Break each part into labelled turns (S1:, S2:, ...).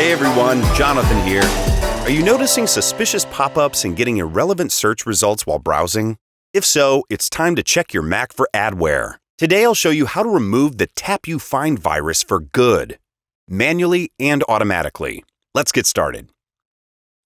S1: Hey everyone, Jonathan here. Are you noticing suspicious pop-ups and getting irrelevant search results while browsing? If so, it's time to check your Mac for adware. Today I'll show you how to remove the Tapufind virus for good, manually and automatically. Let's get started.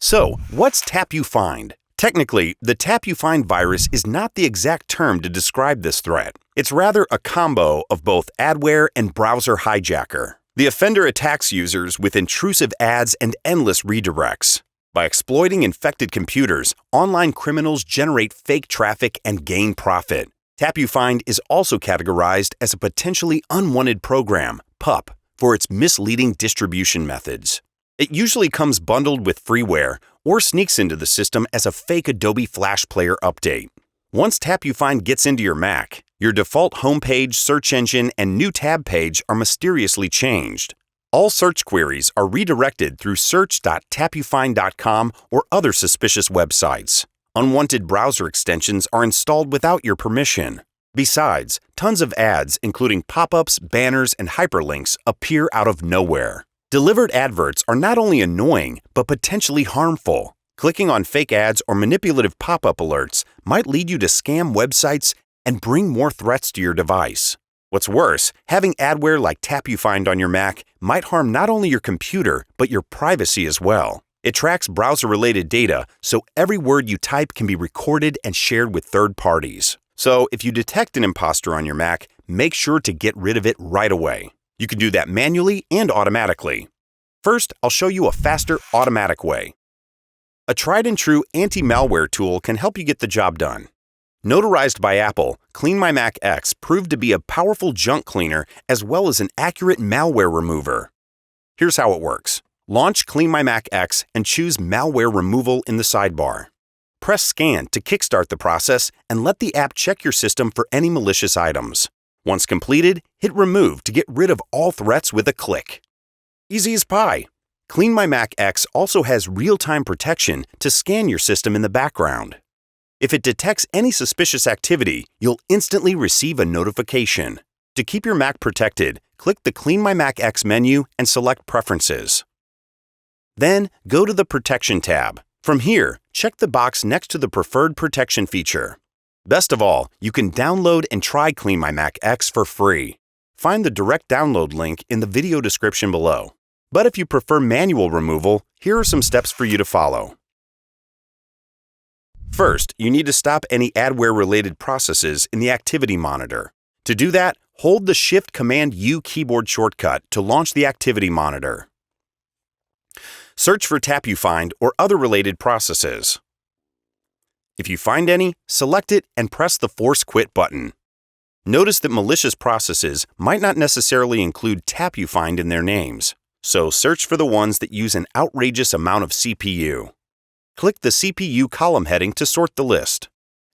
S1: So, what's Tapufind? Technically, the Tapufind virus is not the exact term to describe this threat. It's rather a combo of both adware and browser hijacker. The offender attacks users with intrusive ads and endless redirects. By exploiting infected computers, online criminals generate fake traffic and gain profit. Tapufind is also categorized as a potentially unwanted program, PUP, for its misleading distribution methods. It usually comes bundled with freeware or sneaks into the system as a fake Adobe Flash Player update. Once Tapufind gets into your Mac, your default homepage, search engine, and new tab page are mysteriously changed. All search queries are redirected through search.tapufind.com or other suspicious websites. Unwanted browser extensions are installed without your permission. Besides, tons of ads, including pop-ups, banners, and hyperlinks, appear out of nowhere. Delivered adverts are not only annoying, but potentially harmful. Clicking on fake ads or manipulative pop-up alerts might lead you to scam websites and bring more threats to your device. What's worse, having adware like Tapufind on your Mac might harm not only your computer, but your privacy as well. It tracks browser-related data, so every word you type can be recorded and shared with third parties. So if you detect an imposter on your Mac, make sure to get rid of it right away. You can do that manually and automatically. First, I'll show you a faster, automatic way. A tried-and-true anti-malware tool can help you get the job done. Notarized by Apple, CleanMyMac X proved to be a powerful junk cleaner as well as an accurate malware remover. Here's how it works. Launch CleanMyMac X and choose Malware Removal in the sidebar. Press Scan to kickstart the process and let the app check your system for any malicious items. Once completed, hit Remove to get rid of all threats with a click. Easy as pie. CleanMyMac X also has real-time protection to scan your system in the background. If it detects any suspicious activity, you'll instantly receive a notification. To keep your Mac protected, click the CleanMyMac X menu and select Preferences. Then, go to the Protection tab. From here, check the box next to the Preferred Protection feature. Best of all, you can download and try CleanMyMac X for free. Find the direct download link in the video description below. But if you prefer manual removal, here are some steps for you to follow. First, you need to stop any adware-related processes in the activity monitor. To do that, hold the Shift-Command-U keyboard shortcut to launch the activity monitor. Search for Tapufind or other related processes. If you find any, select it and press the Force Quit button. Notice that malicious processes might not necessarily include Tapufind in their names, so search for the ones that use an outrageous amount of CPU. Click the CPU column heading to sort the list.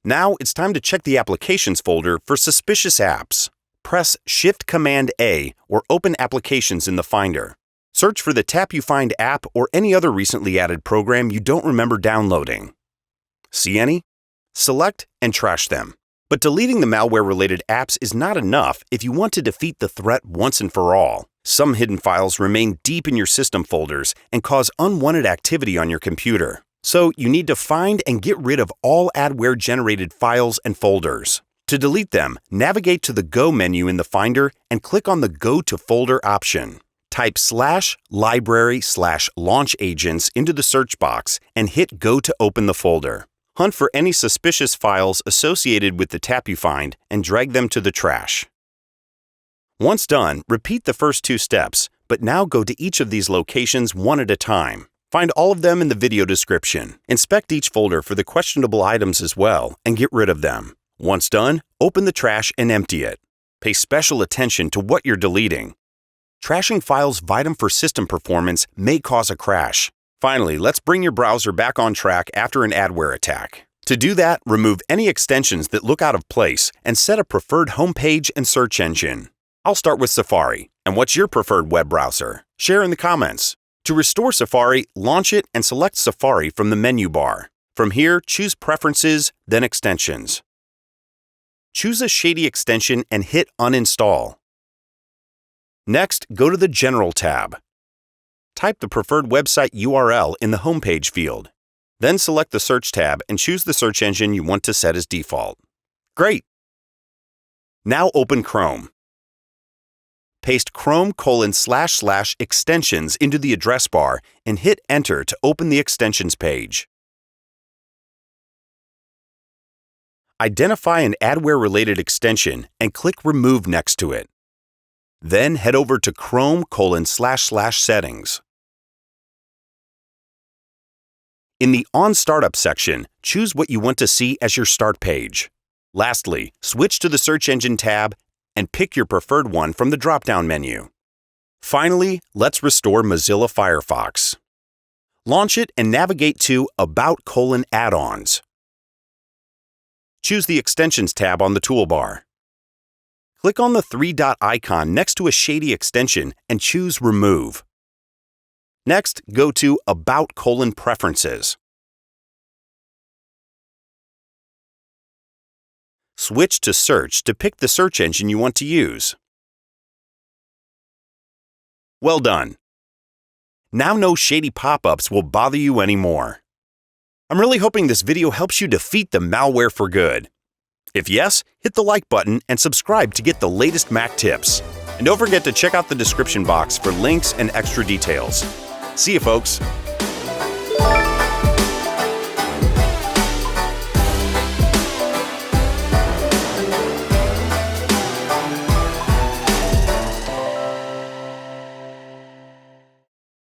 S1: Now it's time to check the Applications folder for suspicious apps. Press Shift-Command-A or open Applications in the Finder. Search for the Tapufind app or any other recently added program you don't remember downloading. See any? Select and trash them. But deleting the malware-related apps is not enough if you want to defeat the threat once and for all. Some hidden files remain deep in your system folders and cause unwanted activity on your computer. So you need to find and get rid of all adware-generated files and folders. To delete them, navigate to the Go menu in the Finder and click on the Go to Folder option. Type /library/LaunchAgents into the search box and hit Go to open the folder. Hunt for any suspicious files associated with the Tapufind and drag them to the trash. Once done, repeat the first two steps, but now go to each of these locations one at a time. Find all of them in the video description. Inspect each folder for the questionable items as well and get rid of them. Once done, open the trash and empty it. Pay special attention to what you're deleting. Trashing files vital for system performance may cause a crash. Finally, let's bring your browser back on track after an adware attack. To do that, remove any extensions that look out of place and set a preferred homepage and search engine. I'll start with Safari. And what's your preferred web browser? Share in the comments. To restore Safari, launch it and select Safari from the menu bar. From here, choose Preferences, then Extensions. Choose a shady extension and hit Uninstall. Next, go to the General tab. type the preferred website URL in the Homepage field. Then select the Search tab and choose the search engine you want to set as default. Great! Now open Chrome. Paste Chrome://extensions into the address bar and hit Enter to open the extensions page. Identify an adware-related extension and click Remove next to it. Then head over to Chrome://settings. In the On Startup section, choose what you want to see as your start page. Lastly, switch to the Search Engine tab and pick your preferred one from the drop-down menu. Finally, let's restore Mozilla Firefox. Launch it and navigate to About:/Addons. Choose the Extensions tab on the toolbar. Click on the three-dot icon next to a shady extension and choose Remove. Next, go to About:/Preferences. Switch to Search to pick the search engine you want to use. Well done! Now no shady pop-ups will bother you anymore. I'm really hoping this video helps you defeat the malware for good. If yes, hit the like button and subscribe to get the latest Mac tips. And don't forget to check out the description box for links and extra details. See you, folks!